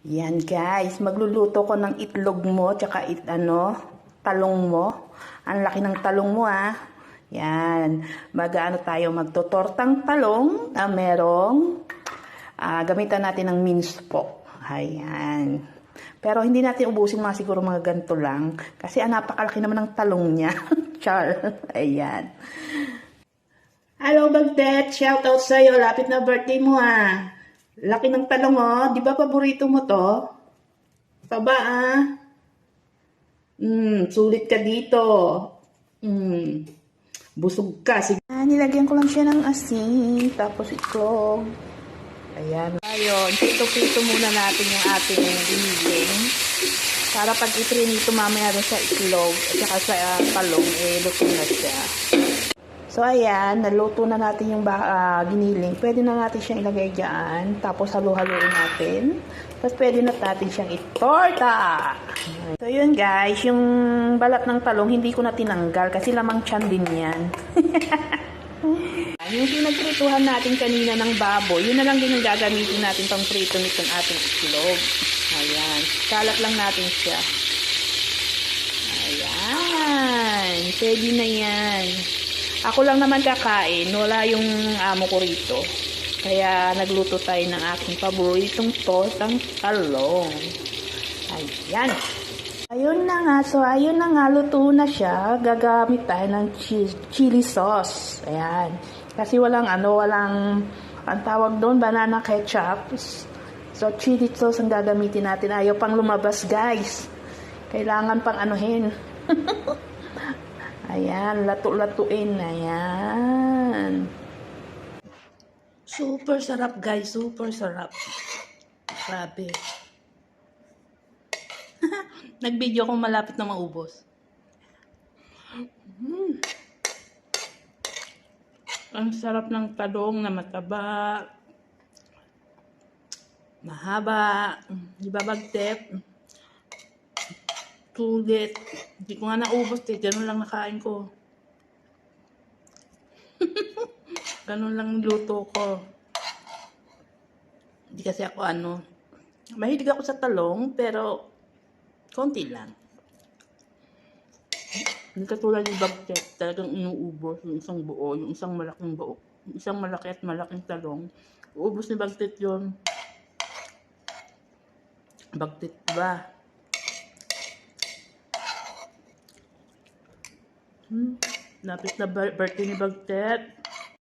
Yan guys, magluluto ko ng itlog mo, tsaka talong mo. Ang laki ng talong mo Yan, magtotortang talong na merong gamitan natin ng minced pork. Ayan. Pero hindi natin ubusin siguro mga ganito lang. Kasi napakalaki naman ng talong niya. Char. Ayan. Hello, Bagdet. Shoutout sa'yo. Lapit na birthday mo Laki ng talong Di ba paborito mo to? Taba sulit ka dito. Busog ka. Sige. Nilagyan ko lang siya ng asin. Tapos itlog. Ayan. Ayun. Pito-pito muna natin yung ating giniling. Para pag iprinito mamaya rin sa itlog at saka sa talong, luto na siya. So, ayan, naluto na natin yung giniling. Pwede na natin siyang ilagay dyan. Tapos, halu-haluin natin. Tapos, pwede na natin siyang itorta. So, yun guys. Yung balat ng talong, hindi ko na tinanggal kasi lamang tiyan din yan. Yung pinagprituhan natin kanina ng baboy, yun na lang din yung gagamitin natin pang prito nitong ating itlog. Ayan. Kalat lang natin siya. Ayan. Pwede na yan. Ako lang naman kakain, wala yung amo ko rito. Kaya nagluto tayo ng aking paboritong tortang talong. Ayan. Ayun na nga, luto na siya. Gagamit tayo ng chili sauce. Ayan. Kasi walang ang tawag doon, banana ketchup. So, chili sauce ang gagamitin natin. Ayaw pang lumabas, guys. Kailangan pang anuhin. Ayan, latu-latuin. Ayan. Super sarap, guys. Super sarap. Grabe. Nag-video kong malapit na maubos. Ang sarap ng talong na mataba. Mahaba. Di ba Bagdet? Sulit. Hindi ko nga naubos ganun lang nakain ko. Ganun lang luto ko. Hindi kasi ako mahilig ako sa talong pero konti lang. Hindi katulad yung Bagdet, talagang inuubos yung isang buo, yung isang malaking buo. Yung isang malaki at malaking talong. Uubos ni Bagdet yun. Bagdet ba? Lapit na birthday ni Bagdet.